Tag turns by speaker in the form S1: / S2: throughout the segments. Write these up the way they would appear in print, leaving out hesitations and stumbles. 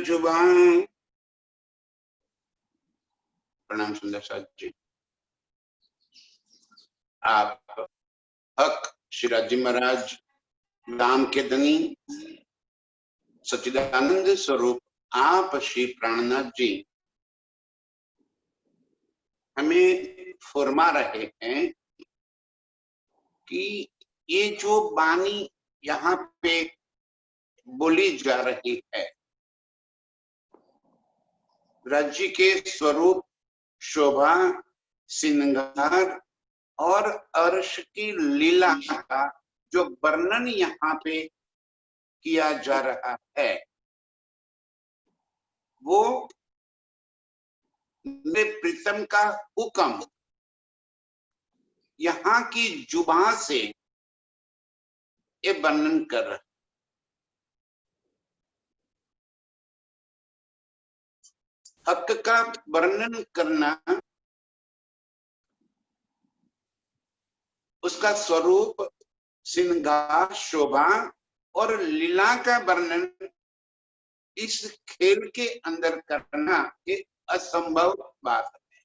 S1: जुबान। प्रणाम सुंदर साथ जी। आप हक शिराजी महाराज राम के धनी सच्चिदानंद स्वरूप आप श्री प्राणनाथ जी हमें फरमा रहे हैं कि ये जो वाणी यहाँ पे बोली जा रही है, राज्य के स्वरूप, शोभा, श्रृंगार और अर्श की लीला का जो वर्णन यहाँ पे किया जा रहा है, वो मेरे प्रीतम का हुक्म यहाँ की जुबान से ये वर्णन कर रहा है। हक का वर्णन करना, उसका स्वरूप, श्रृंगार, शोभा और लीला का वर्णन इस खेल के अंदर करना एक असंभव बात है।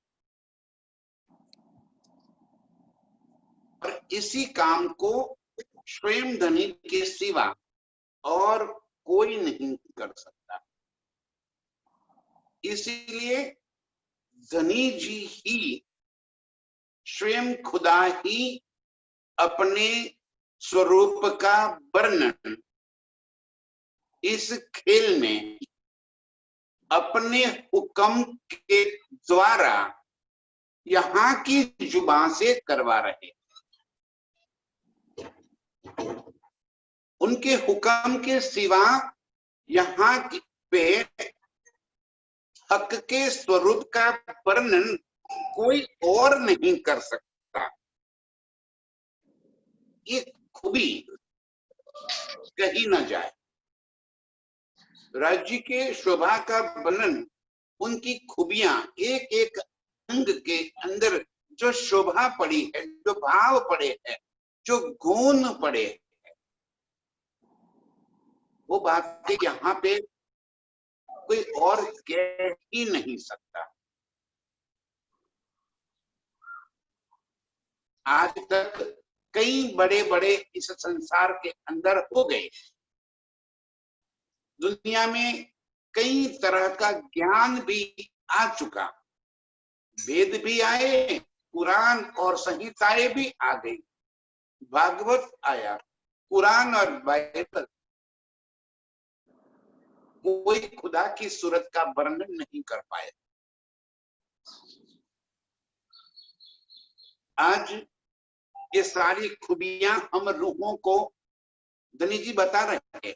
S1: और इसी काम को स्वयं धनी के सिवा और कोई नहीं कर सकता। इसीलिए धनी जी ही स्वयं खुदा ही अपने स्वरूप का वर्णन इस खेल में अपने हुक्म के द्वारा यहाँ की जुबान से करवा रहे। उनके हुक्म के सिवा यहाँ पे हक के स्वरूप का वर्णन कोई और नहीं कर सकता। ये खूबी कही ना जाए। राज्य के शोभा का वर्णन, उनकी खूबियां, एक एक अंग के अंदर जो शोभा पड़ी है, जो भाव पड़े हैं, जो गुण पड़े हैं, वो बातें यहाँ पे कोई और कह ही नहीं सकता। आज तक कई बड़े बड़े इस संसार के अंदर हो गए। दुनिया में कई तरह का ज्ञान भी आ चुका, वेद भी आए, कुरान और संहिताएं भी आ गई, भागवत आया, कुरान और बाइबल। कोई खुदा की सूरत का वर्णन नहीं कर पाए। आज ये सारी खूबियां हम रूहों को धनी जी बता रहे हैं।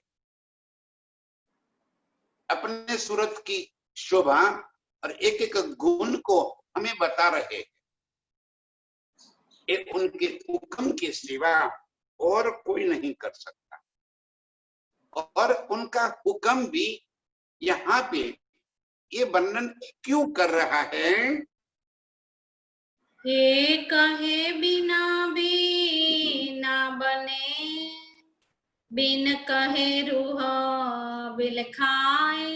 S1: अपने सूरत की शोभा और एक एक गुण को हमें बता रहे हैं। एक उनके हुक्म के सिवा और कोई नहीं कर सकता। और उनका हुक्म भी यहाँ पे ये वर्णन क्यों कर रहा है?
S2: हे कहे बिना भी ना बने, बिन कहे रूह बिल खाए।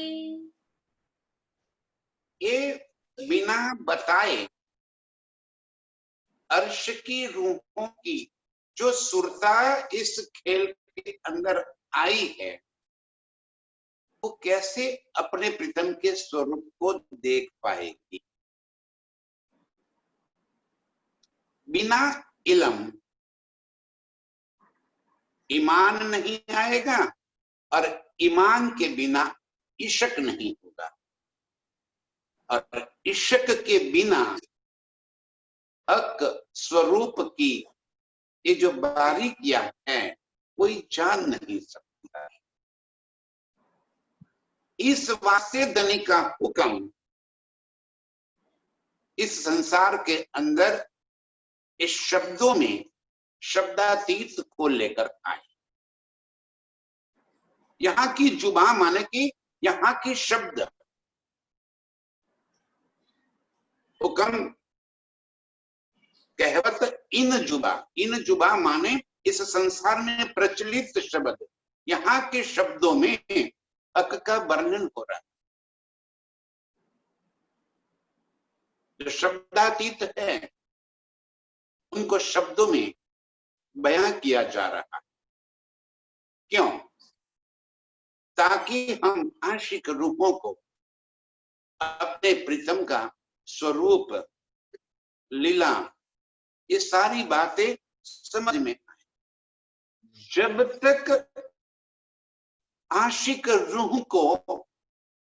S1: ये बिना बताए अर्श की रूहों की जो सुरता इस खेल के अंदर आई है, वो कैसे अपने प्रीतम के स्वरूप को देख पाएगी? बिना इल्म ईमान नहीं आएगा और ईमान के बिना इश्क नहीं होगा, और इश्क के बिना हक स्वरूप की ये जो बारीकियां हैं कोई जान नहीं सकता। इस वास्ते धनी का हुक्म इस संसार के अंदर इस शब्दों में शब्दातीत को लेकर आए। यहाँ की जुबान माने कि यहाँ की शब्द, हुक्म कहवत इन जुबा माने इस संसार में प्रचलित शब्द। यहाँ के शब्दों में हक का वर्णन हो रहा है। जो शब्दातीत है उनको शब्दों में बयां किया जा रहा है। क्यों? ताकि हम आशिक रूपों को अपने प्रीतम का स्वरूप, लीला, ये सारी बातें समझ में आए। जब तक आशिक रूह को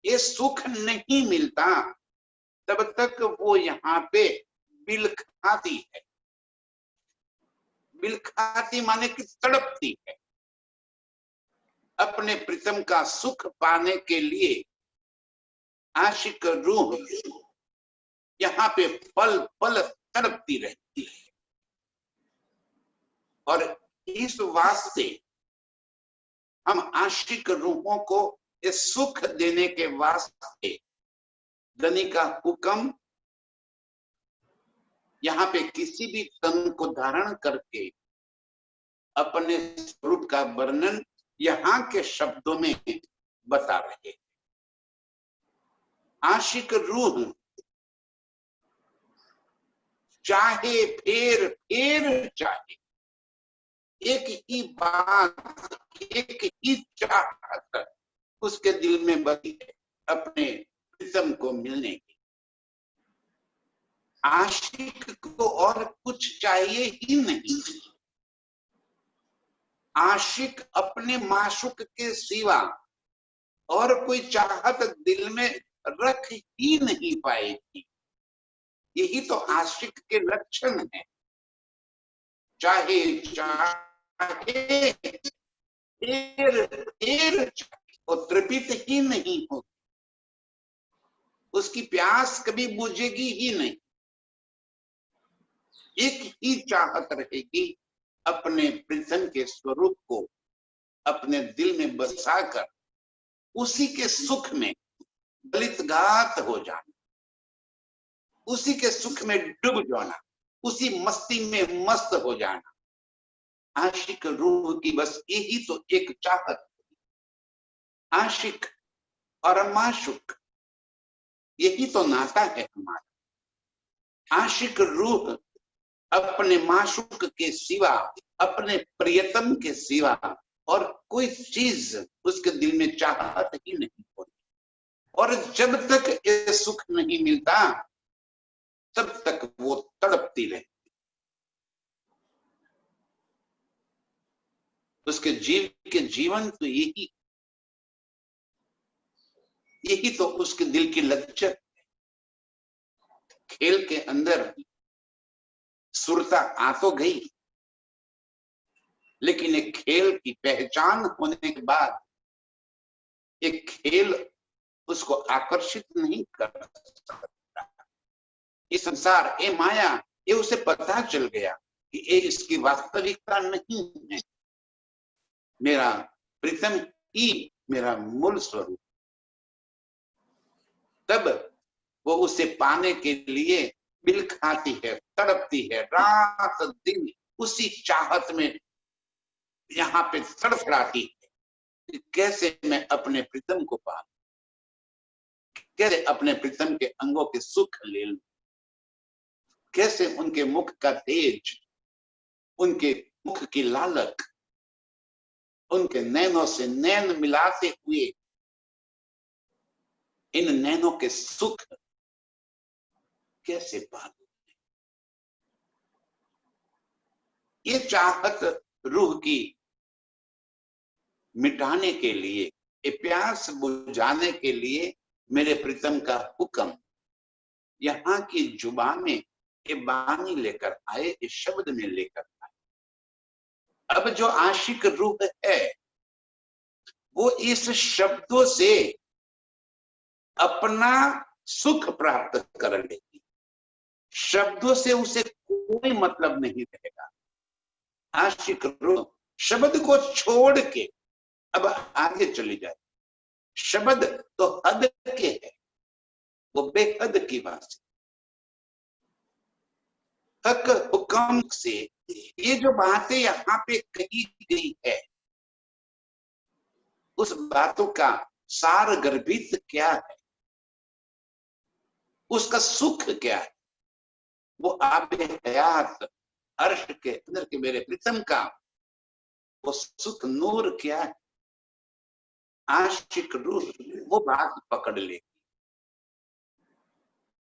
S1: ये सुख नहीं मिलता तब तक वो यहाँ पे बिलखाती है। बिलखाती माने कि तड़पती है। अपने प्रीतम का सुख पाने के लिए आशिक रूह यहाँ पे पल पल तड़पती रहती है। और इस वास्ते हम आशिक रूहों को इस सुख देने के वास्ते धनी का हुक्म यहाँ पे किसी भी तन को धारण करके अपने स्वरूप का वर्णन यहाँ के शब्दों में बता रहे हैं। आशिक रूह चाहे फेर फेर चाहे, एक ही बात, एक ही चाहत उसके दिल में बसी है अपने प्रीतम को मिलने की। आशिक को और कुछ चाहिए ही नहीं। आशिक अपने माशूक के सिवा और कोई चाहत दिल में रख ही नहीं पाएगी। यही तो आशिक के लक्षण है। चाहे चाहे वो तृपित ही नहीं होगी, उसकी प्यास कभी बुझेगी ही नहीं। एक ही चाहत रहेगी अपने प्रीतम के स्वरूप को अपने दिल में बसाकर उसी के सुख में दलितघात हो जाना, उसी के सुख में डूब जाना, उसी मस्ती में मस्त हो जाना। आशिक रूह की बस यही तो एक चाहत। आशिक और माशुक यही तो नाता है हमारा। आशिक रूह अपने माशुक के सिवा, अपने प्रियतम के सिवा और कोई चीज उसके दिल में चाहत ही नहीं होती। और जब तक ये सुख नहीं मिलता तब तक वो तड़पती रहती। उसके जीव के जीवन तो यही तो उसके दिल की लज्जत है। खेल के अंदर सुरता आ तो गई, लेकिन एक खेल की पहचान होने के बाद एक खेल उसको आकर्षित नहीं कर सकता। ये संसार, ये माया, ये उसे पता चल गया कि ये इसकी वास्तविकता नहीं है। मेरा प्रीतम ही मेरा मूल स्वरूप। तब वो उसे पाने के लिए बिल खाती है, तड़पती है, रात दिन उसी चाहत में यहाँ पे तड़फड़ाती है कि कैसे मैं अपने प्रीतम को पाऊं, कैसे अपने प्रीतम के अंगों के सुख ले लूं, कैसे उनके मुख का तेज, उनके मुख की लालक, उनके नैनों से नैन मिलाते हुए इन नैनों के सुख कैसे पालूं। ये चाहत रूह की मिटाने के लिए, ये प्यास बुझाने के लिए मेरे प्रीतम का हुक्म यहाँ की जुबान में ये बानी लेकर आए, इस शब्द में लेकर आए। अब जो आशिक रूह है वो इस शब्दों से अपना सुख प्राप्त कर लेगी। शब्दों से उसे कोई मतलब नहीं रहेगा। आशिक रूह शब्द को छोड़ के अब आगे चली जाए। शब्द तो हद के है, वो बेहद की बात है। हक हुक्म से ये जो बातें यहाँ पे कही गई है, उस बातों का सार गर्भित क्या है, उसका सुख क्या है, वो आबे हयात अर्श के अंदर के मेरे प्रीतम का वो सुख नूर क्या है, आशिक रूह वो बात पकड़ ले।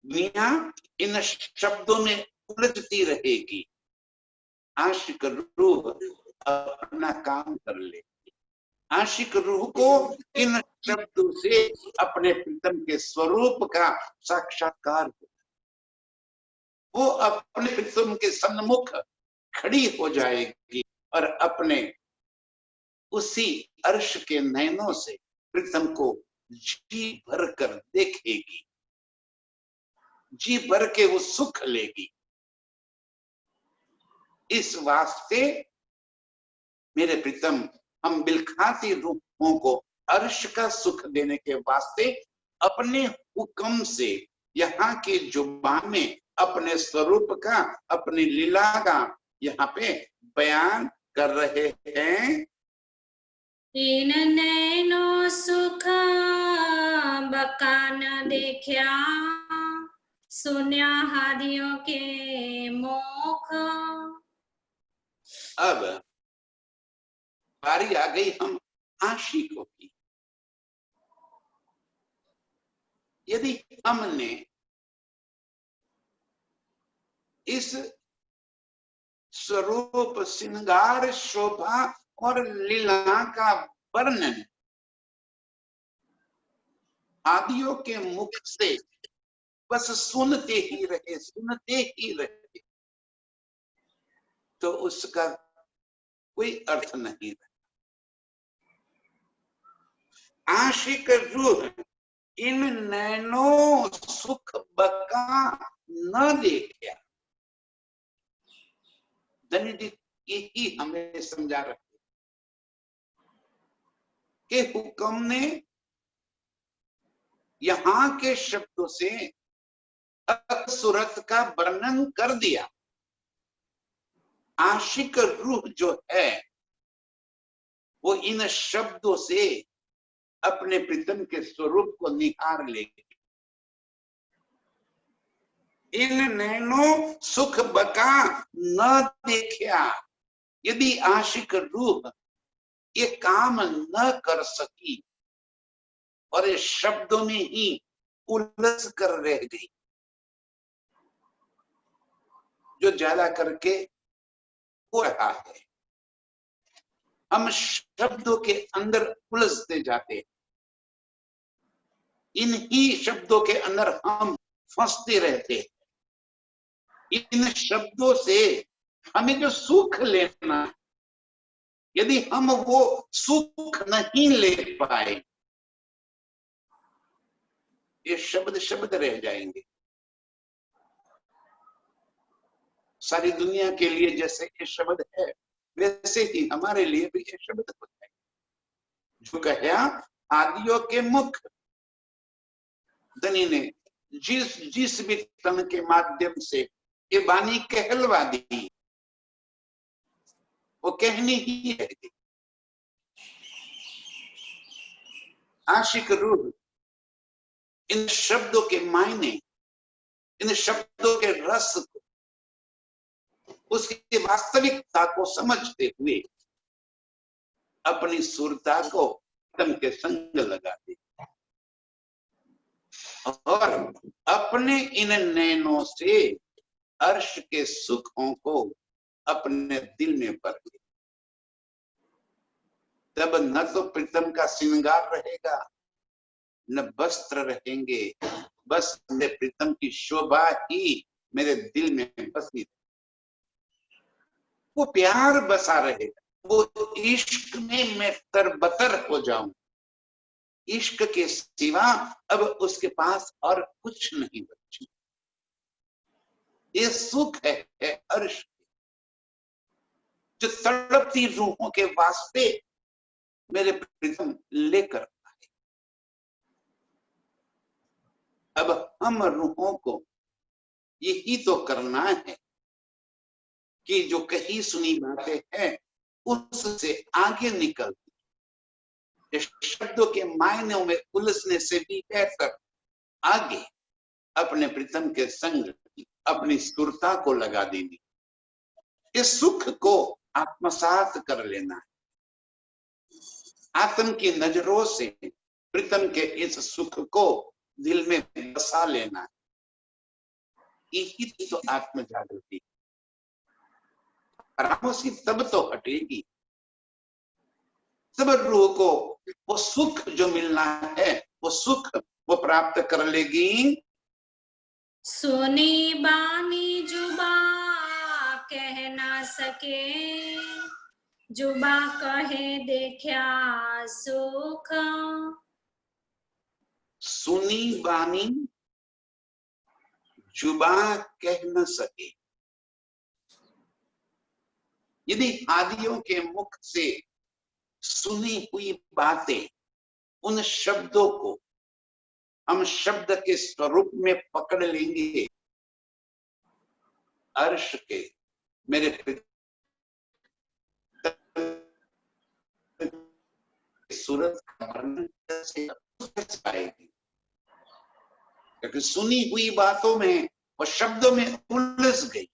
S1: दुनिया इन शब्दों में उलझती रहेगी, आशिक रूह अपना काम कर ले। आशिक रूह को इन शब्दों से अपने प्रीतम के स्वरूप का साक्षात्कार हो, वो अपने प्रीतम के सन्मुख खड़ी हो जाएगी और अपने उसी अर्श के नयनों से प्रीतम को जी भर कर देखेगी, जी भर के वो सुख लेगी। इस वास्ते मेरे प्रीतम हम बिलखाती रूहों को अर्श का सुख देने के वास्ते अपने हुक्म से यहाँ की जुबान में अपने स्वरूप का, अपनी लीला का यहाँ पे बयान कर रहे हैं।
S2: इन नैनो सुख बका न देखा, सुन्या हादियों के मुख।
S1: अब बारी आ गई हम आशिकों की। यदि हमने इस स्वरूप, श्रृंगार, शोभा और लीला का वर्णन आदियों के मुख से बस सुनते ही रहे तो उसका कोई अर्थ नहीं रहा। आशिक रूह इन नैनो सुख बका न देखा, धन्य यही हमें समझा रहे कि हुक्म ने यहाँ के शब्दों से सूरत का वर्णन कर दिया। आशिक रूह जो है वो इन शब्दों से अपने प्रीतम के स्वरूप को निहार लेगी। इन नैनो सुख बका न देखा, यदि आशिक रूह ये काम न कर सकी और ये शब्दों में ही उलझ कर रह गई, जो ज्यादा करके हो रहा है। हम शब्दों के अंदर उलझते जाते हैं, इन्हीं शब्दों के अंदर हम फंसते रहते हैं। इन शब्दों से हमें जो सुख लेना, यदि हम वो सुख नहीं ले पाए, ये शब्द शब्द रह जाएंगे। सारी दुनिया के लिए जैसे ये शब्द है, वैसे ही हमारे लिए भी ये शब्द होता है। जो कहा आदियों के मुख, धनी ने जिस भी तन के माध्यम से ये वाणी कहलवा दी, वो कहनी ही है। आशिक रूह इन शब्दों के मायने, इन शब्दों के रस को, उसकी वास्तविकता को समझते हुए अपनी सुरता को तम के संग लगा दे और अपने इन नैनों से अर्श के सुखों को अपने दिल में भर ले। तब न तो प्रीतम का श्रृंगार रहेगा, न वस्त्र रहेंगे, बस मेरे प्रीतम की शोभा ही मेरे दिल में बसी, वो प्यार बसा रहेगा, वो इश्क में मैं तरबतर हो जाऊं। इश्क के सिवा अब उसके पास और कुछ नहीं बचे। ये सुख है अर्श, जो तड़पती रूहों के वास्ते मेरे प्रीतम लेकर आए। अब हम रूहों को यही तो करना है कि जो कही सुनी बातें हैं उससे आगे निकल, शब्दों के मायनों में उलझने से भी बेहतर आगे अपने प्रीतम के संग अपनी सुरता को लगा देनी, इस सुख को आत्मसात कर लेना है। आत्म की नजरों से प्रीतम के इस सुख को दिल में बसा लेना है। यही तो आत्म जागृति। खामोशी तब तो हटेगी, तब रूह को वो सुख जो मिलना है वो सुख वो प्राप्त कर लेगी।
S2: सुनी बानी जुबा कह ना सके, जुबा कहे देखा सुख।
S1: सुनी बानी जुबा कह न सके। यदि आदियों के मुख से सुनी हुई बातें, उन शब्दों को हम शब्द के स्वरूप में पकड़ लेंगे, अर्श के मेरे सूरत का वर्णन कैसे आएगी? क्योंकि सुनी हुई बातों में और शब्दों में उलझ गई,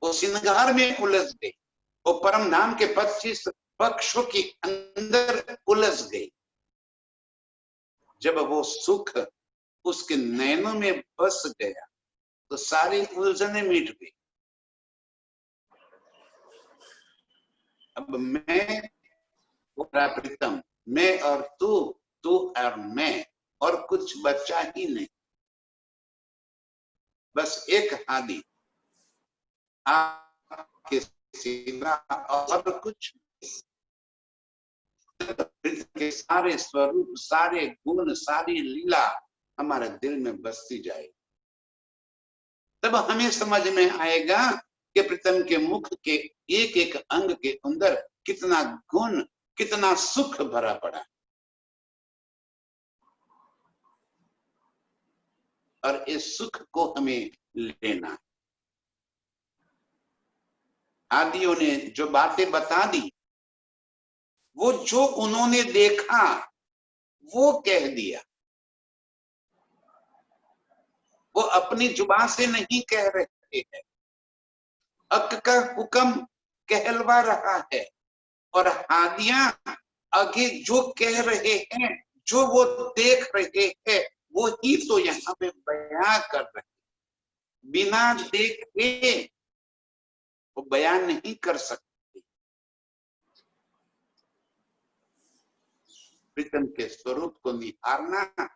S1: वो श्रृंगार में उलझ गई, वो परम नाम के 25 पक्षों के अंदर उलझ गई। जब वो सुख उसके नैनों में बस गया तो सारी उलझने मिट गई। अब मैं प्रीतम, मैं और तू, तू और मैं, और कुछ बचा ही नहीं। बस एक हादी आपके सिवा और कुछ। के सारे स्वरूप, सारे गुण, सारी लीला हमारे दिल में बसती जाए, तब हमें समझ में आएगा कि प्रीतम के मुख के एक एक अंग के अंदर कितना गुण, कितना सुख भरा पड़ा। और इस सुख को हमें लेना। आदियों ने जो बातें बता दी, वो जो उन्होंने देखा वो कह दिया। वो अपनी जुबान से नहीं कह रहे हैं, हक का हुक्म कहलवा रहा है। और हादियां आगे जो कह रहे हैं, जो वो देख रहे हैं, वो ही तो यहाँ पे बयां कर रहे हैं। बिना देखे वो बयान नहीं कर सकते। प्रीतम के स्वरूप को निहारना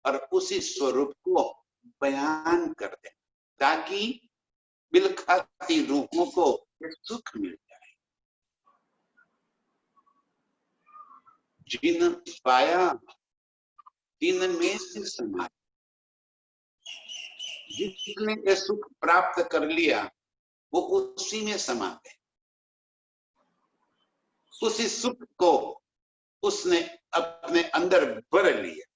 S1: और उसी स्वरूप को बयान कर देना, ताकि बिलखाती रूहों को सुख मिल जाए। जिन पाया तीन में से समा, जिसने ये सुख प्राप्त कर लिया वो उसी में समा गए। उसी सुख को उसने अपने अंदर भर लिया।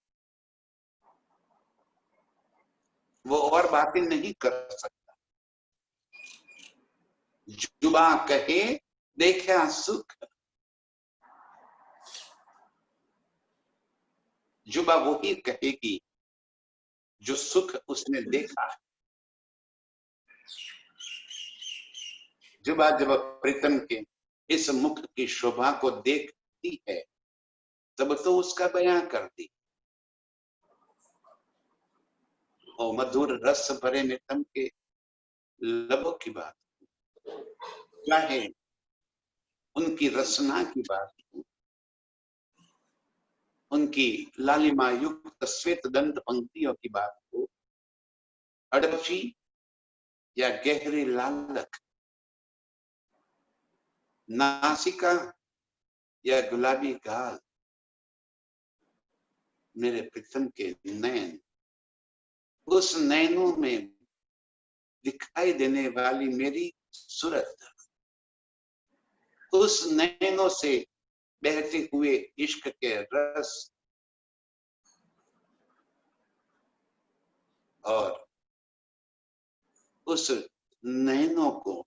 S1: वो और बातें नहीं कर सकता। जुबा कहे देखा सुख, जुबा वही कहेगी जो सुख उसने देखा है। जुबा जब प्रीतम के इस मुख की शोभा को देखती है, तब तो उसका बयां करती। और मधुर रस भरे नितम के लबों की बात, चाहे उनकी रचना की बात, उनकी लालिमा युक्त श्वेत दंत पंक्तियों की बात हो, अड़बची या गहरी लालक, नासिका या गुलाबी गाल, मेरे प्रीतम के नैन, उस नैनों में दिखाई देने वाली मेरी सूरत, उस नैनों से बहते हुए इश्क के रस, और उस नैनों को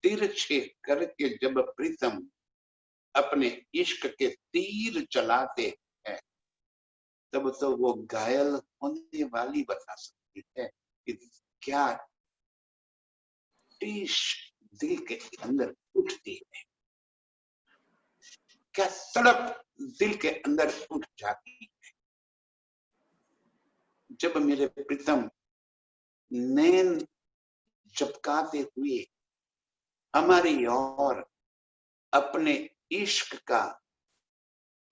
S1: तिरछे करके जब प्रीतम अपने इश्क के तीर चलाते हैं, तब तो वो घायल होने वाली बता सकती है कि क्या टीश दिल के अंदर उठती है, क्या तड़प दिल के अंदर उठ जाती है जब मेरे प्रीतम नैन झपकाते हुए हमारी ओर अपने इश्क का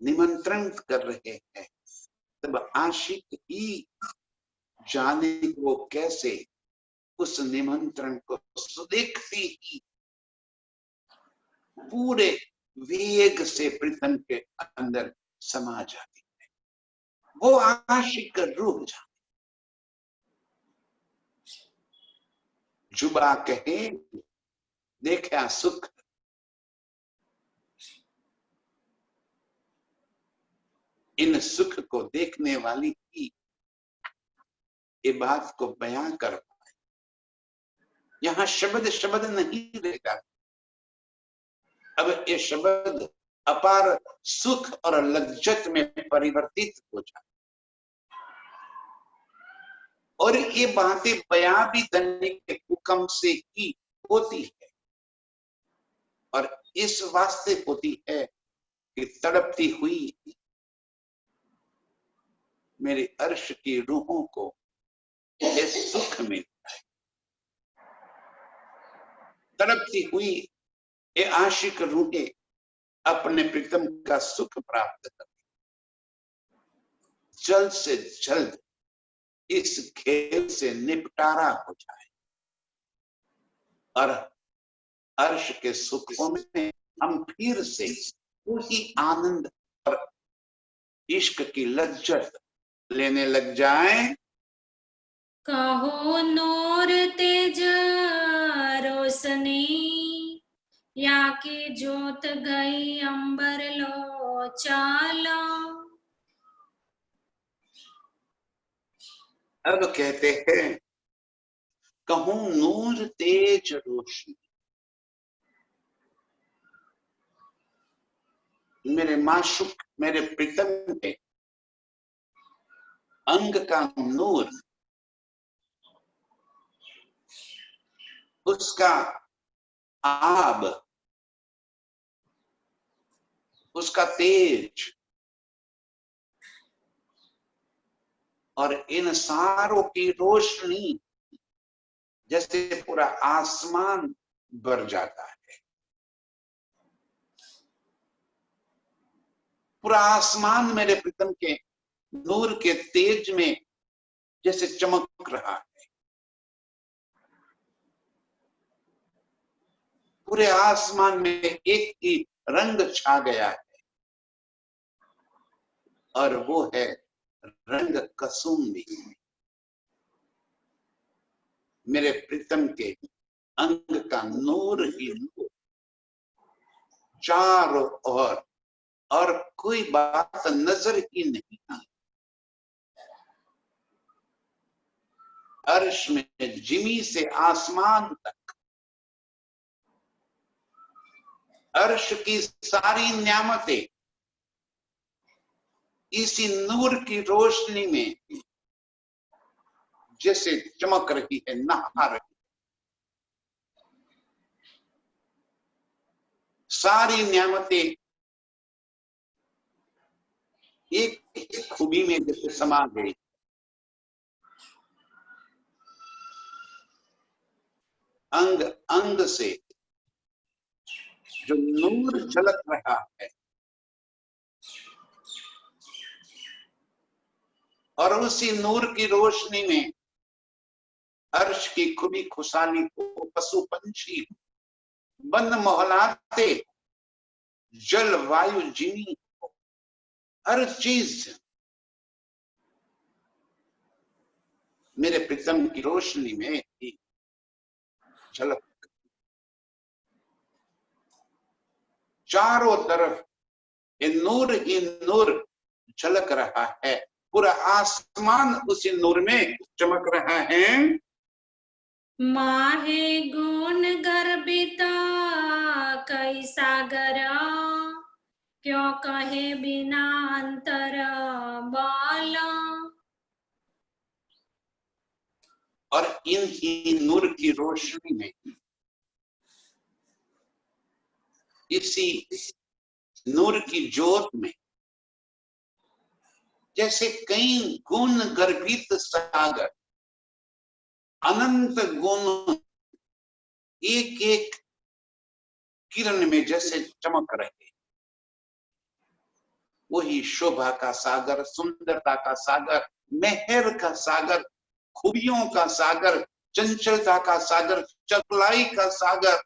S1: निमंत्रण कर रहे हैं। तब आशिक ही जाने वो कैसे उस निमंत्रण को देखती ही पूरे वेग से प्रीतम के अंदर समा जाती है। वो आशिक रूह जाती, जुबा कहे देखा सुख, इन सुख को देखने वाली ही ये बात को बयां कर पाए। यहां शब्द शब्द नहीं रहेगा, अब ये शब्द अपार सुख और लज्जत में परिवर्तित हो जाए और ये बातें बयां भी धन्य के हुक्म से ही होती है और इस वास्ते होती है कि तड़पती हुई मेरे अर्श की रूहों को ये सुख मिलता है। तड़पती हुई ये आशिक रूहें अपने प्रीतम का सुख प्राप्त करती, जल्द से जल्द इस खेल से निपटारा हो जाए और अर्श के सुखों में हम फिर से उसी आनंद और इश्क की लज्जत लेने लग जाएं।
S2: कहो नूर तेज रोशनी, या की जोत गई अंबर लो चाला।
S1: अब कहते हैं कहूं नूर तेज रोशनी, मेरे माशुक मेरे प्रीतम के अंग का नूर, उसका आब, उसका तेज और इन सारों की रोशनी जैसे पूरा आसमान भर जाता है, पूरा आसमान मेरे प्रीतम के नूर के तेज में जैसे चमक रहा है। पूरे आसमान में एक ही रंग छा गया है और वो है रंग कसूंबी। मेरे प्रीतम के अंग का नूर ही नूर चारों ओर और कोई बात नजर ही नहीं आई। अर्श में जिमी से आसमान तक अर्श की सारी न्यामतें इसी नूर की रोशनी में जैसे चमक रही है, नहा रही है। सारी न्यामतें एक खूबी में जैसे समा गई। अंग अंग से जो नूर झलक रहा है और उसी नूर की रोशनी में अर्श की खुली खुशहाली को, पशु पंछी वन मोहलाते, जल वायु जिनी, हर चीज मेरे प्रीतम की रोशनी में ही झलक। चारों तरफ ये नूर ही नूर झलक रहा है, पूरा आसमान उसी नूर में चमक रहा है।
S2: माहे गुण गर्भिता कई सागरा, क्यों कहे बिना अंतर बाला।
S1: और इन ही नूर की रोशनी में, इसी नूर की ज्योत में, जैसे कई गुण गर्भित सागर, अनंत गुण एक एक किरण में जैसे चमक रहे, वही शोभा का सागर, सुंदरता का सागर, मेहर का सागर, खूबियों का सागर, चंचलता का सागर, चतुराई का सागर,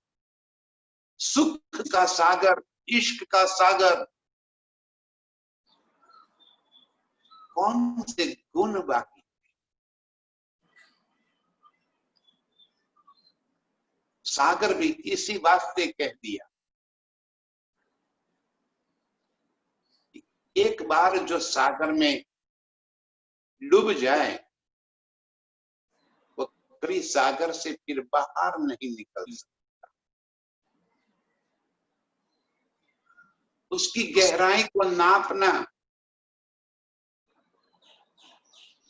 S1: सुख का सागर, इश्क का सागर, कौन से गुण बाकी? सागर भी इसी वास्ते कह दिया, एक बार जो सागर में डूब जाए वो कभी सागर से फिर बाहर नहीं निकल सकता। उसकी गहराई को नापना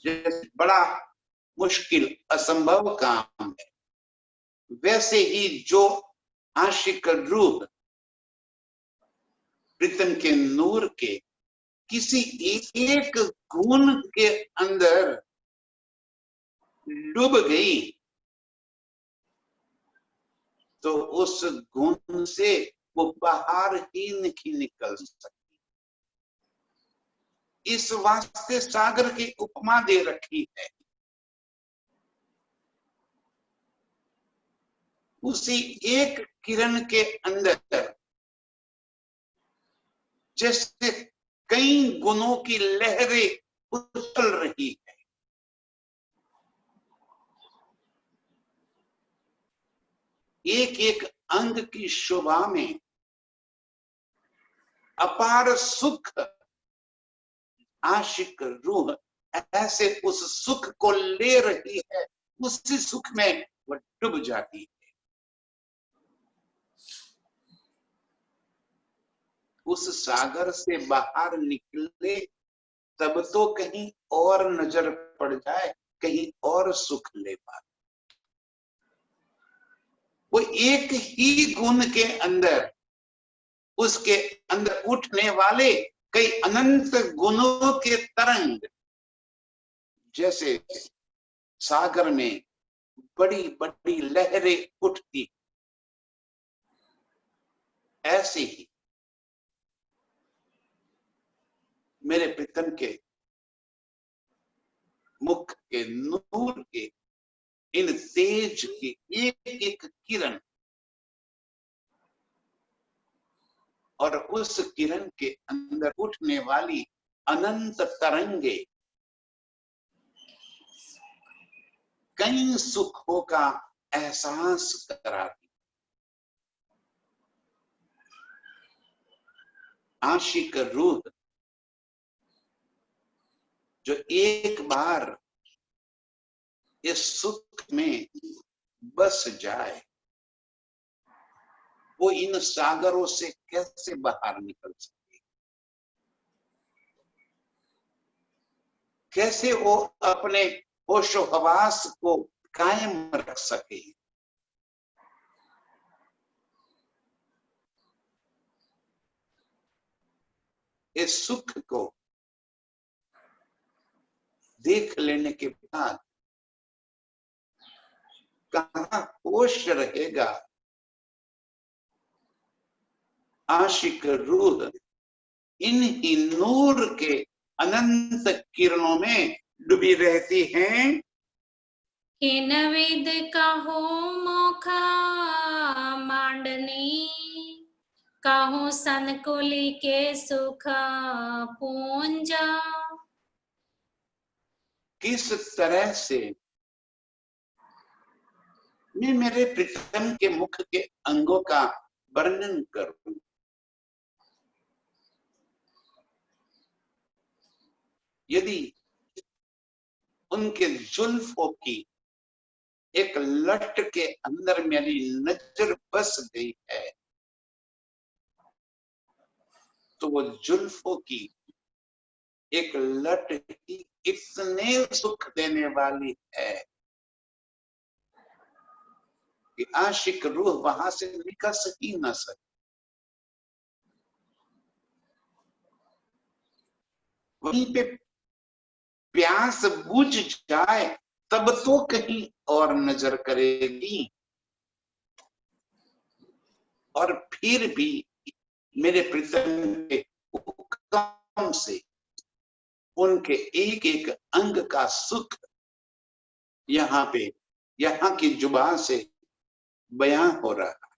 S1: जैसे बड़ा मुश्किल, असंभव काम है, वैसे ही जो आशिक रूह प्रीतम के नूर के किसी एक गुण के अंदर डूब गई तो उस गुण से वो बाहर ही नहीं निकल सकती। इस वास्ते सागर की उपमा दे रखी है। उसी एक किरण के अंदर जैसे कई गुणों की लहरें उछल रही है। एक एक अंग की शोभा में अपार सुख, आशिक रूह ऐसे उस सुख को ले रही है, उसी सुख में वह डूब जाती है। उस सागर से बाहर निकले तब तो कहीं और नजर पड़ जाए, कहीं और सुख ले पाए। वो एक ही गुण के अंदर, उसके अंदर उठने वाले कई अनंत गुणों के तरंग, जैसे सागर में बड़ी बड़ी लहरें उठती, ऐसे ही मेरे प्रीतम के मुख के नूर के इन तेज की एक एक किरण और उस किरण के अंदर उठने वाली अनंत तरंगे कई सुखों का एहसास कराती। आशिक रूह जो एक बार इस सुख में बस जाए, वो इन सागरों से कैसे बाहर निकल सके, कैसे वो अपने होशो हवास को कायम रख सके। इस सुख को देख लेने के बाद कहां होश रहेगा। आशिक रूह इन ही नूर के अनंत किरणों में डूबी रहती हैं।
S2: किन विद कहो मोखा मांडनी, कहो सनकुली के सुख पूंजा।
S1: किस तरह से मैं मेरे प्रीतम के मुख के अंगों का वर्णन करूं। यदि उनके जुल्फों की एक लट के अंदर मेरी नजर बस गई है तो वो जुल्फों की एक लट ही इतने सुख देने वाली है कि आशिक रूह वहां से निकस ही न सके। वहीं पे प्यास बुझ जाए तब तो कहीं और नजर करेगी, और फिर भी मेरे प्रीतम के हुक्म से उनके एक एक अंग का सुख यहाँ पे, यहाँ की जुबान से बयां हो रहा है।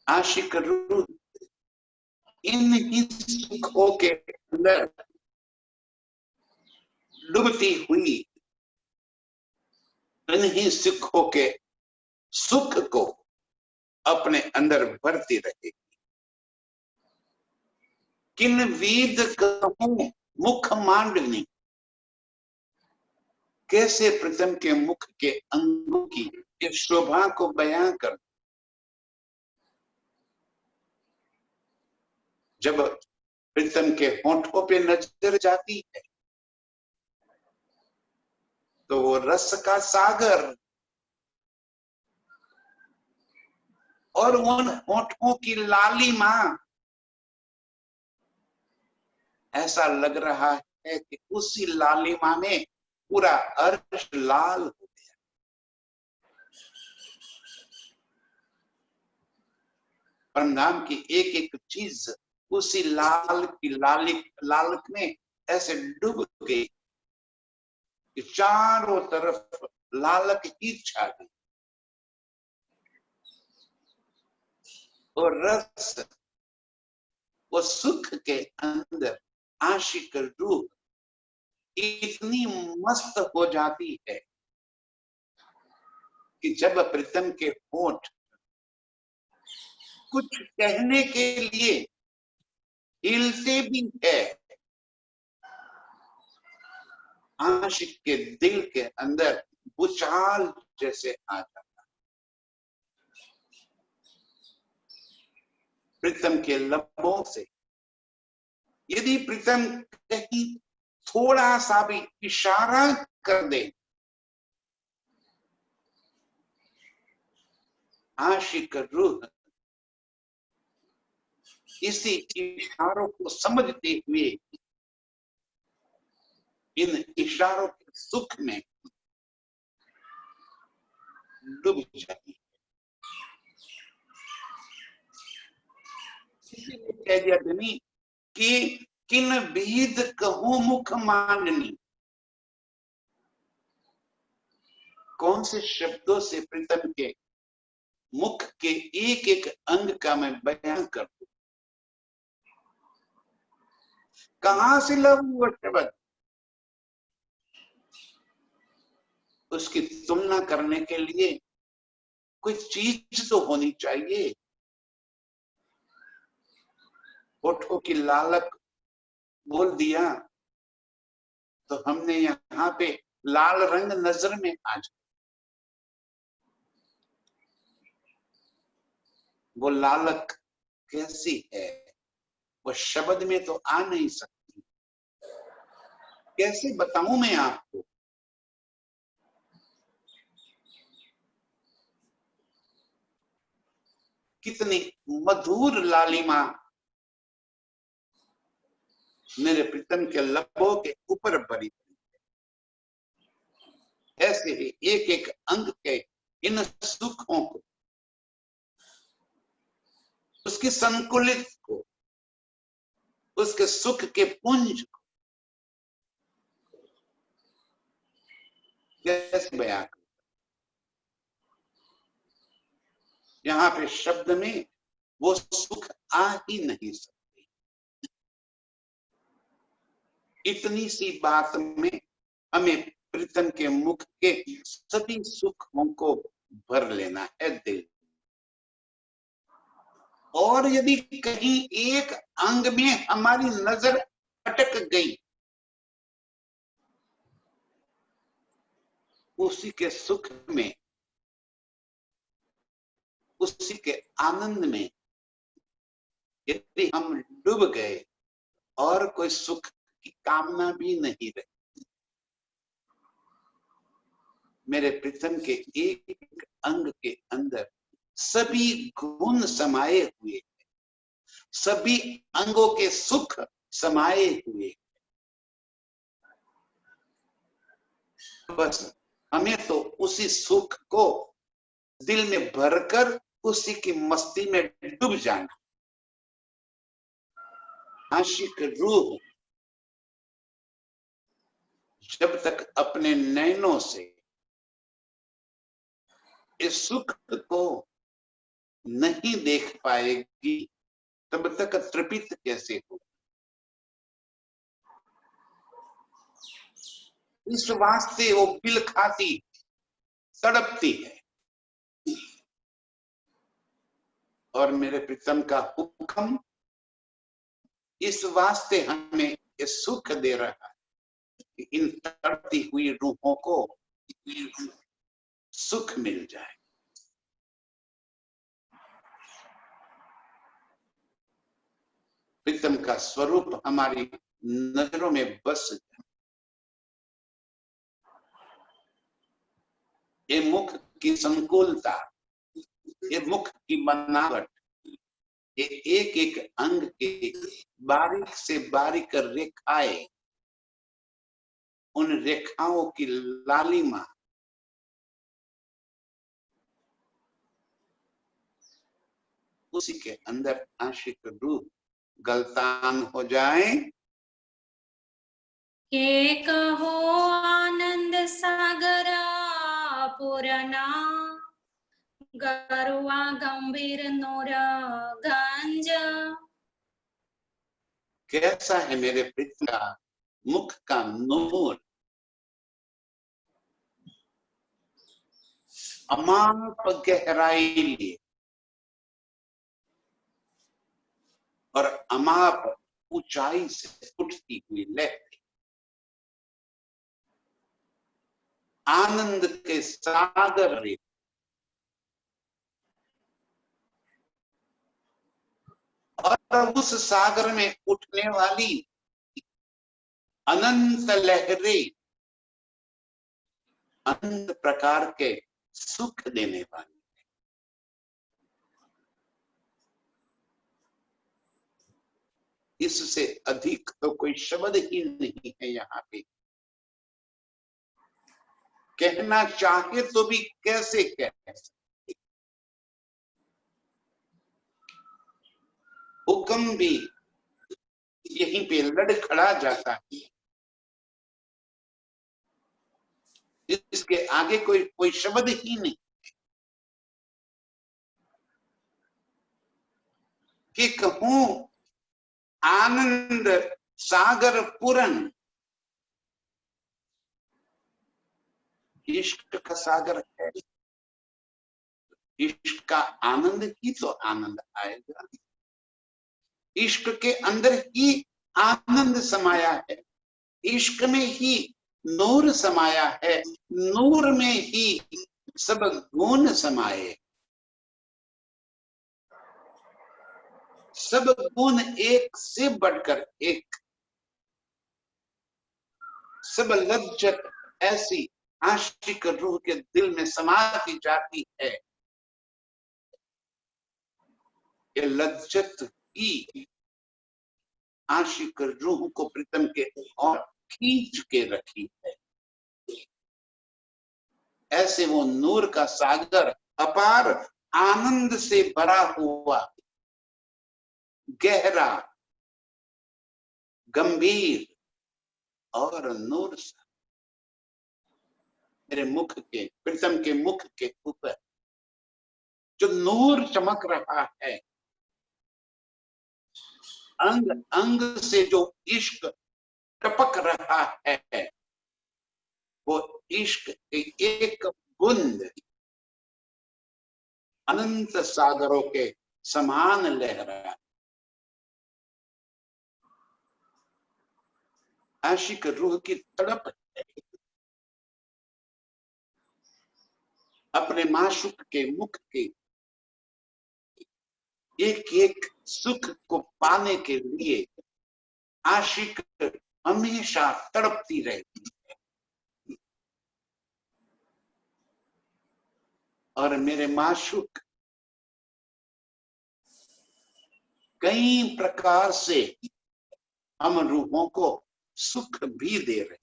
S1: आशिक रूह इन ही सुखों के अंदर डूबती हुई, इन्हीं सुखों के सुख को अपने अंदर भरती रहेगी। किन वीद कहूं मुख मांडनी, कैसे प्रीतम के मुख के अंगों की इस शोभा को बयां कर। जब प्रीतम के होंठों पे नजर जाती है तो वो रस का सागर, और उन होंठों की लालिमा, ऐसा लग रहा है कि उसी लालिमा में पूरा अर्श लाल हो गया। परनाम की एक एक चीज उसी लाल की लालक में ऐसे डूब गई कि चारों तरफ लालक ही छा गई। और रस, वो सुख के अंदर आशिक रूह इतनी मस्त हो जाती है कि जब प्रीतम के होंठ कुछ कहने के लिए हिलते भी है, आशिक के दिल के अंदर भूचाल जैसे आ जाता। प्रीतम के लबों से यदि प्रीतम कहीं थोड़ा सा भी इशारा कर दे, आशिक रूह इसी इशारों को समझते हुए इन इशारों के सुख में डूब जाती है। कह दिया धनी कि किन विध कहूं मुख मांडनी, कौन से शब्दों से प्रीतम के मुख के एक एक अंग का मैं बयान कर दूं। कहां से लाऊं वो शब्द, उसकी तुलना करने के लिए कोई चीज तो होनी चाहिए। होठों की लालक बोल दिया तो हमने यहाँ पे लाल रंग नजर में आ जाए। वो लालक कैसी है, वो शब्द में तो आ नहीं सकती। कैसे बताऊं मैं आपको। कितनी मधुर लालिमा मेरे प्रीतम के लबों के ऊपर भरी पड़ी है। ऐसे ही एक एक अंग के इन सुखों को, उसकी संकुलित को, उसके सुख के पुंज को कैसे बयां करूं। यहाँ पे शब्द में वो सुख आ ही नहीं सकती। इतनी सी बात में हमें प्रीतम के मुख के सभी सुखों को भर लेना है दिल। और यदि कहीं एक अंग में हमारी नजर अटक गई, उसी के सुख में, उसी के आनंद में यदि हम डूब गए और कोई सुख की कामना भी नहीं रही। मेरे प्रीतम के एक एक अंग के अंदर सभी गुण समाये हुए, सभी अंगों के सुख समाये हुए। बस हमें तो उसी सुख को दिल में भरकर उसी की मस्ती में डूब जाना। आशिक रूह जब तक अपने नैनों से इस सुख को नहीं देख पाएगी तब तक तृप्त कैसे हो। इस वास्ते वो बिल खाती तड़पती है। और मेरे प्रीतम का हुक्म इस वास्ते हमें ये सुख दे रहा है कि इन तड़पती हुई रूहों को सुख मिल जाए। प्रीतम का स्वरूप हमारी नजरों में बस जाए। ये मुख की संकुलता, ये मुख की बनावट, ये एक एक अंग के बारीक से बारीक रेखाएं, उन रेखाओं की लालिमा उसी के अंदर आशिक रूह गलतान हो जाए।
S2: के कहो आनंद सागरा पुरना, गरुआ गंभीर नूर गंज।
S1: कैसा है मेरे प्रीतम का मुख का नूर, अमाप गहराई लिए और अमाप ऊंचाई से उठती हुई लहर, आनंद के सागर रे, और उस सागर में उठने वाली अनंत लहरें अनंत प्रकार के सुख देने वाली। इससे अधिक तो कोई शब्द ही नहीं है यहाँ पे। कहना चाहे तो भी कैसे कह सकते। हुक्म भी यहीं पे लड़ खड़ा जाता है। इसके आगे कोई शब्द ही नहीं कि कहूं आनंद सागर पूरन। इश्क का सागर है, इश्क का आनंद ही तो आनंद आएगा। इश्क के अंदर ही आनंद समाया है, इश्क में ही नूर समाया है, नूर में ही सब गुण समाये। सब गुण एक से बढ़कर एक, सब लज्जत ऐसी आशिक रूह के दिल में समाती जाती है। ये लज्जत ही आशिक रूह को प्रीतम के और खींच के रखी है। ऐसे वो नूर का सागर अपार आनंद से भरा हुआ, गहरा, गंभीर और नूर सा मेरे मुख के, प्रीतम के मुख के ऊपर जो नूर चमक रहा है, अंग अंग से जो इश्क टपक रहा है, वो इश्क की एक बूंद अनंत सागरों के समान लहरा। आशिक रूह की तड़प है अपने माशूक के मुख के एक एक सुख को पाने के लिए। आशिक हमेशा तड़पती रहती है। और मेरे माशूक कई प्रकार से हम रूहों को सुख भी दे रहे।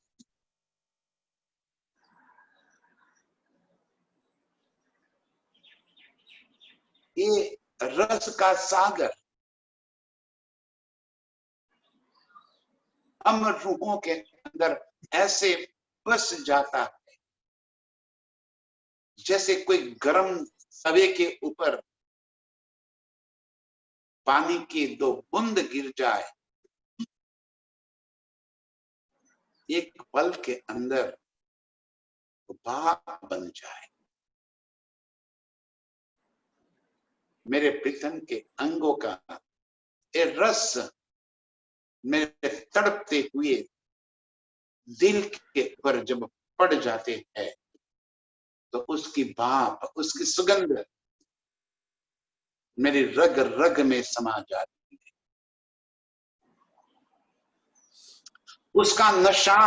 S1: ये रस का सागर हम रूहों के अंदर ऐसे बस जाता है जैसे कोई गर्म तवे के ऊपर पानी की 2 बूंद गिर जाए, एक पल के अंदर भाप बन जाए। मेरे प्रीतम के अंगों का ये रस मेरे तड़पते हुए दिल के ऊपर जब पड़ जाते हैं तो उसकी भाप, उसकी सुगंध मेरी रग रग में समा जाती है। उसका नशा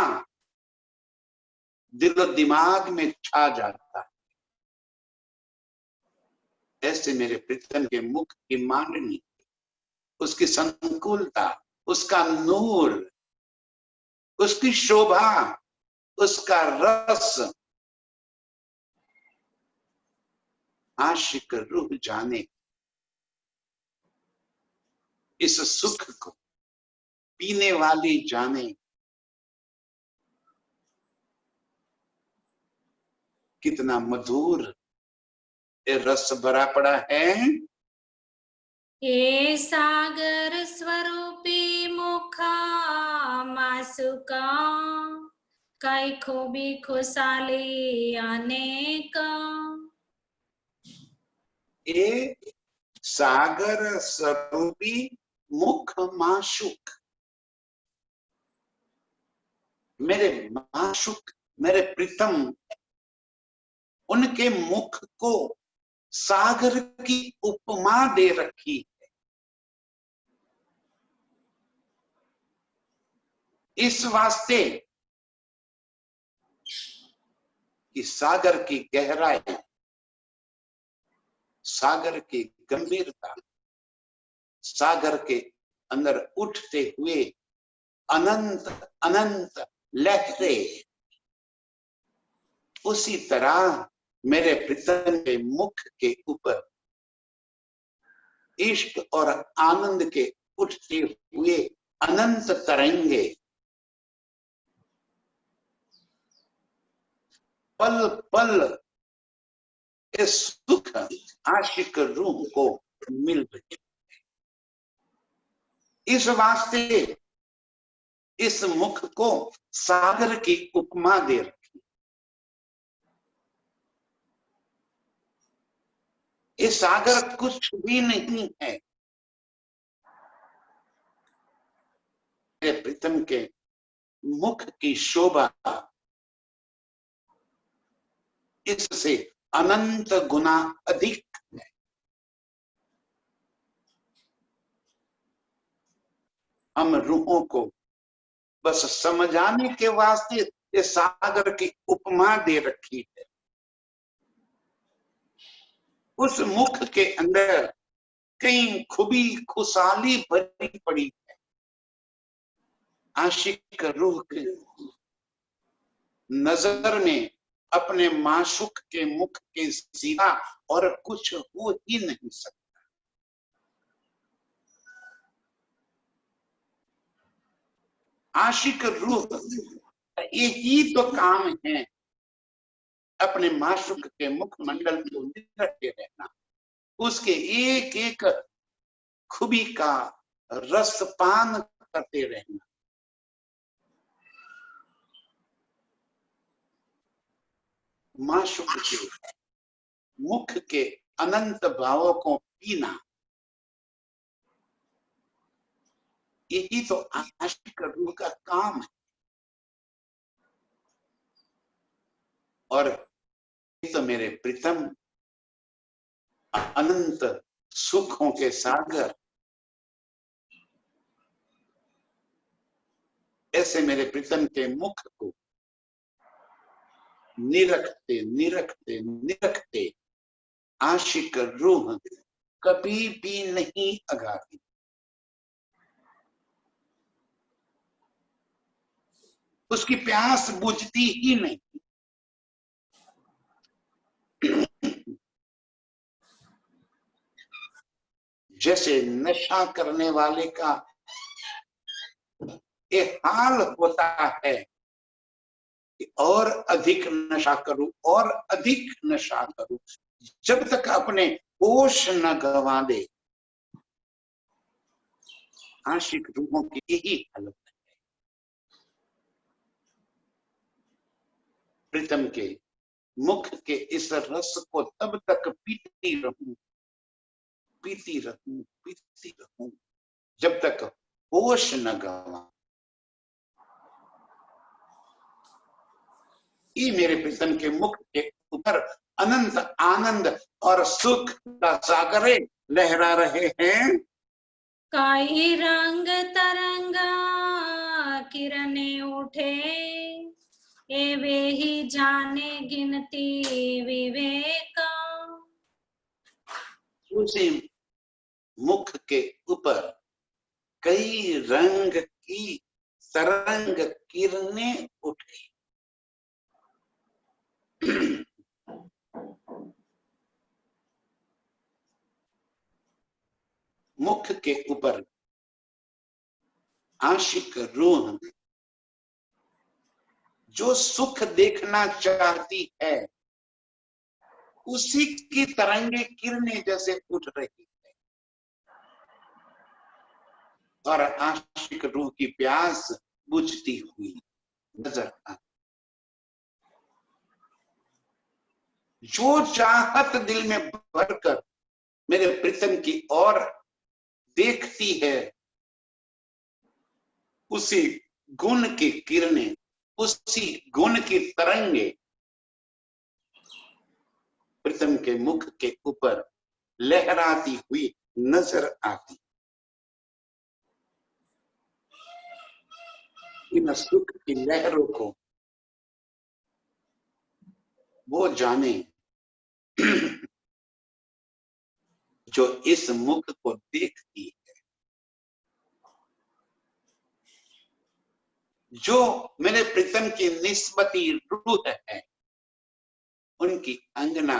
S1: दिल और दिमाग में छा जाता है। ऐसे मेरे प्रीतम के मुख की मांडनी, उसकी संकुलता, उसका नूर, उसकी शोभा, उसका रस आशिक रूह जाने इस सुख को पीने वाली जाने कितना मधुर ये रस भरा पड़ा है।
S2: हे सागर स्वरूपी मुखा मासुका कई खूबी खुशाली अनेक।
S1: ये सागर स्वरूपी मुख माशुक, मेरे माशुक, मेरे प्रीतम, उनके मुख को सागर की उपमा दे रखी है। इस वास्ते कि सागर की गहराई, सागर की गंभीरता, सागर के अंदर उठते हुए अनंत अनंत लहरें, उसी तरह मेरे प्रीतम के मुख के ऊपर इश्क और आनंद के उठते हुए अनंत तरंगे पल पल इस सुख आशिक रूह को मिल रही है। इस वास्ते इस मुख को सागर की उपमा दे रखी। ये सागर कुछ भी नहीं है, मेरे प्रीतम के मुख की शोभा इससे अनंत गुना अधिक है। हम रूहों को बस समझाने के वास्ते ये सागर की उपमा दे रखी है। उस मुख के अंदर कई खूबी खुशहाली भरी पड़ी है। आशिक रूह के नजर में अपने माशुक के मुख के सिवा और कुछ हो ही नहीं सकता। आशिक रूह यही तो काम है, अपने माशुक के मुखमंडल को निरखते रहना, उसके एक एक खूबी का रसपान करते रहना। माशुक के मुख के अनंत भावों को पीना, यही तो आशिक रूह का काम है। और ये तो मेरे प्रीतम अनंत सुखों के सागर, ऐसे मेरे प्रीतम के मुख को निरखते निरखते निरखते आशिक रूह कभी भी नहीं अगाती। उसकी प्यास बुझती ही नहीं। जैसे नशा करने वाले का एक हाल होता है कि और अधिक नशा करूं और अधिक नशा करूं, जब तक अपने होश न गंवा दे। आशिक रूहों की यही हालत है। प्रीतम के मुख के इस रस को तब तक पीती रहूं, पीती रहूं, पीती रहूं, जब तक होश न गंवा। ये मेरे प्रीतम के मुख के ऊपर अनंत आनंद और सुख का सागरे लहरा रहे हैं।
S2: काई रंग तरंगा किरने उठे, ए वे ही जाने गिनती विवेका।
S1: उसी मुख के ऊपर कई रंग की तरंग किरणें उठी। मुख के ऊपर आशिक रूह जो सुख देखना चाहती है, उसी की तरंगे किरणें जैसे उठ रही है, और आशिक रूह की प्यास बुझती हुई नजर आती। जो चाहत दिल में भरकर मेरे प्रीतम की ओर देखती है, उसी गुण की किरणें, उसी गुण की तरंगे प्रीतम के मुख के ऊपर लहराती हुई नजर आती। इन सुख की लहरों को वो जाने जो इस मुख को देखती है, जो मेरे प्रीतम की निस्बती रूह है। उनकी अंगना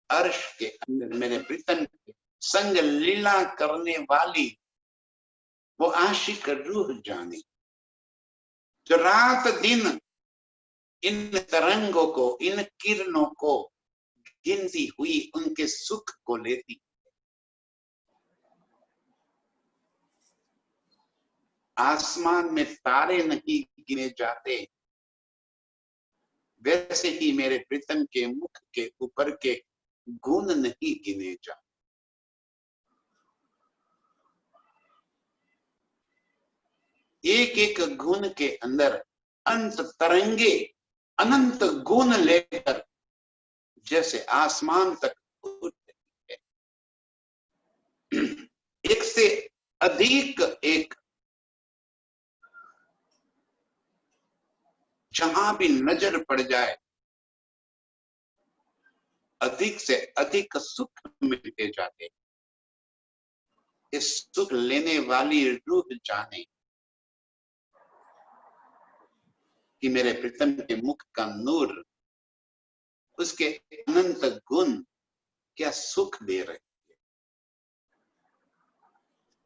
S1: अर्श के अंदर मेरे प्रीतम के संग लीला करने वाली वो आशिक रूह जाने, जो रात दिन इन तरंगों को, इन किरणों को गिनती हुई उनके सुख को लेती। आसमान में तारे नहीं गिने जाते, वैसे ही मेरे प्रीतम के मुख के ऊपर के गुण नहीं गिने जाते। एक एक गुण के अंदर अनंत तरंगे, अनंत गुण लेकर जैसे आसमान तक उठ रही है। एक से अधिक एक, जहां भी नजर पड़ जाए अधिक से अधिक सुख मिलते जाते। इस सुख लेने वाली रूह जाने कि मेरे प्रीतम के मुख का नूर, उसके अनंत गुण क्या सुख दे रहे हैं।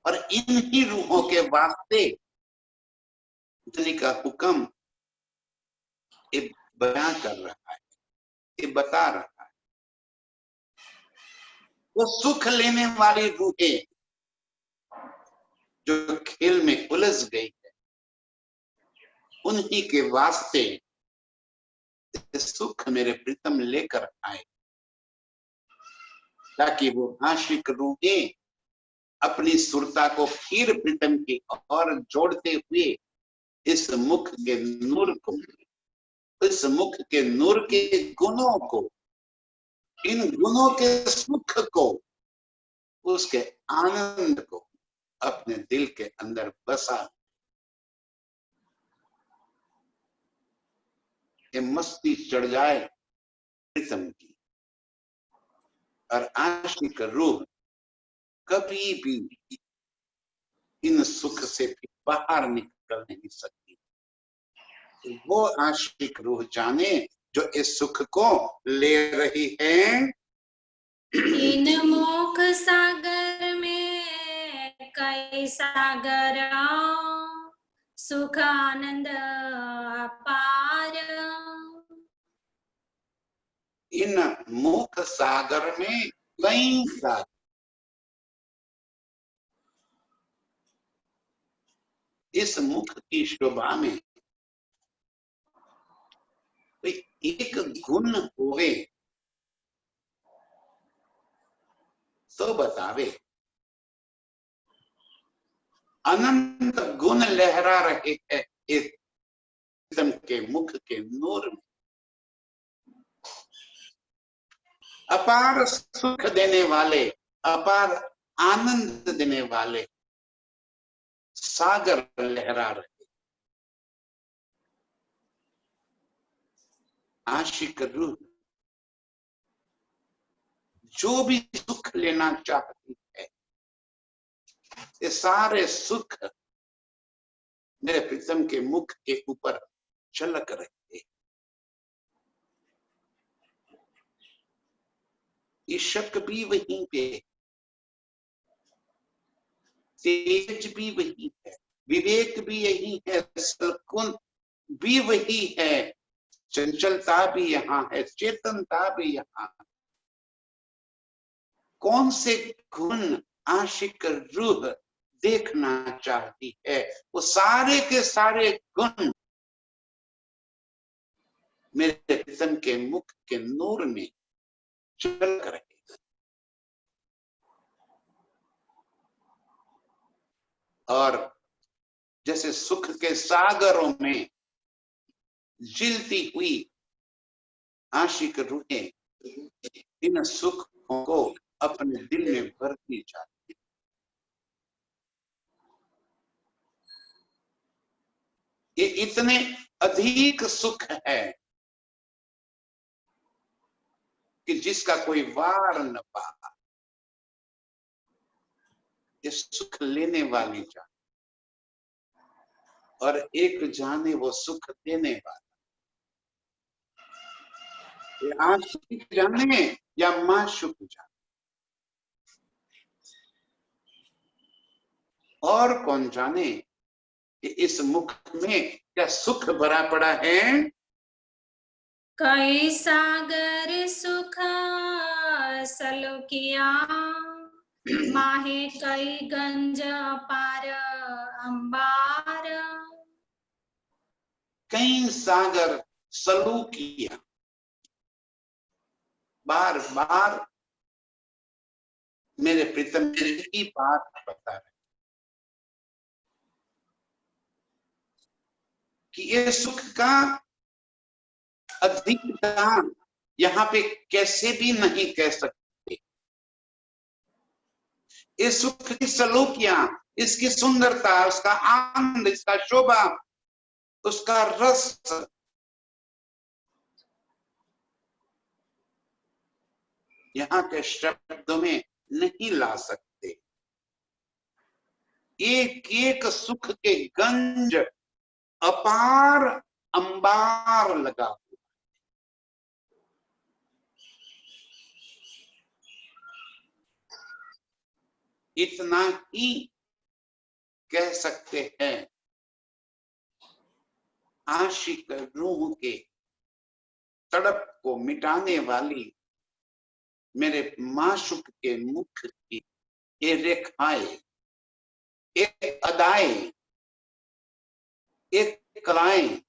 S1: और इन्हीं रूहों के वास्ते जली का हुक्म ये बयां कर रहा है, ये बता रहा है। वो सुख लेने वाली रूहें जो खेल में उलझ गई है, उन्हीं के वास्ते सुख मेरे प्रीतम लेकर आए, ताकि वो आशिक रूहें अपनी सुरता को फिर प्रीतम की ओर जोड़ते हुए इस मुख के नूर को, इस मुख के नूर के गुणों को, इन गुणों के सुख को, उसके आनंद को अपने दिल के अंदर बसा। ये मस्ती चढ़ जाए प्रीतम की, और आशिक रूह कभी भी इन सुख से भी बाहर निकल नहीं सकती। वो आशिक रूह जाने जो इस सुख को ले रही है।
S2: इन मोख सागर में कई सागर, सुख आनंद अपार।
S1: इन मोख सागर में कई सागर, इस मुख की शोभा में एक गुण होवे तो बतावे। अनंत गुण लहरा रहे हैं इस प्रीतम के मुख के नूर में। अपार सुख देने वाले, अपार आनंद देने वाले सागर लहरा रहे। आशिक रूह जो भी सुख लेना चाहती है, ये सारे सुख मेरे प्रीतम के मुख के ऊपर झलक रहे हैं। इशक भी वहीं पे, तेज भी वही है, विवेक भी यही है, सलकुन भी वही है, चंचलता भी यहाँ है, चेतनता भी यहाँ। कौन से गुण आशिक रूह देखना चाहती है, वो सारे के सारे गुण मेरे प्रीतम के मुख के नूर में झलक रहे। और जैसे सुख के सागरों में झिलती हुई आशिक रूहें इन सुखों को अपने दिल में भरती जाती। ये इतने अधिक सुख है कि जिसका कोई वार न पा। ये सुख लेने वाली जाने और एक जाने वो सुख देने वाला। ये आशिक जाने या माशूक जाने, और कौन जाने कि इस मुख में क्या सुख भरा पड़ा है।
S2: कई सागर सुख सलुकिया, माहे कई गंज पार अंबार।
S1: कई सागर सलूकिया, बार बार मेरे प्रीतम की बात बता रहे कि ये सुख का अधिकता यहाँ पे कैसे भी नहीं कह सकते। ये सुख की सलूकियां, इसकी सुंदरता, उसका आनंद, इसका शोभा, उसका रस यहाँ के शब्दों में नहीं ला सकते। एक एक सुख के गंज अपार अंबार लगा हुआ। इतना ही कह सकते हैं, आशिक रूह के तड़प को मिटाने वाली मेरे माशुक के मुख की ये रेखाएं, एक अदाएं, एक कलाएं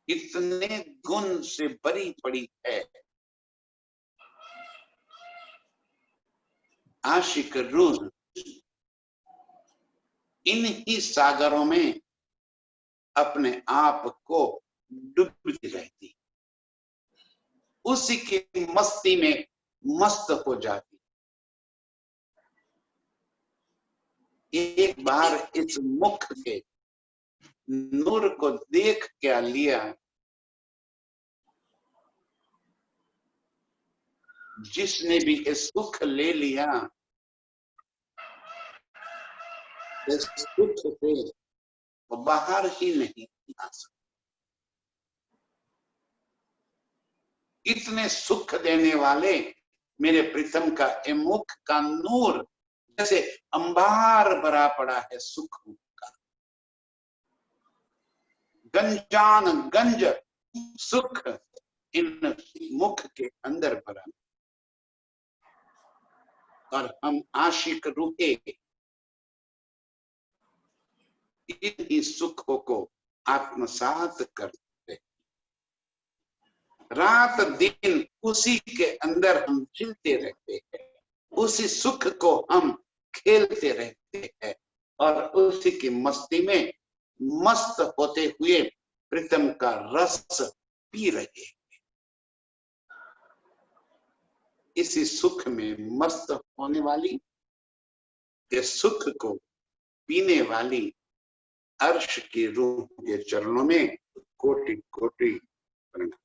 S1: इतने गुण से भरी पड़ी है। आशिक रूह इन ही सागरों में अपने आप को डूबती रहती, उसी की मस्ती में मस्त हो जाती। एक बार इस मुख के नूर को देख क्या लिया, जिसने भी ये सुख ले लिया, इस सुख से वो बाहर ही नहीं आ सकता। इतने सुख देने वाले मेरे प्रीतम का ये मुख का नूर जैसे अंबार भरा पड़ा है सुख का। गंजान गंज सुख इन मुख के अंदर भरा, और हम आशिक रूपे इन्हीं सुखों को आत्मसात करते, रात दिन उसी के अंदर हम खिलते रहते हैं, उसी सुख को हम खेलते रहते हैं और उसी की मस्ती में मस्त होते हुए प्रीतम का रस पी रहे हैं। इसी सुख में मस्त होने वाली, इस सुख को पीने वाली अर्श की रूह के चरणों में कोटि कोटि प्रणाम।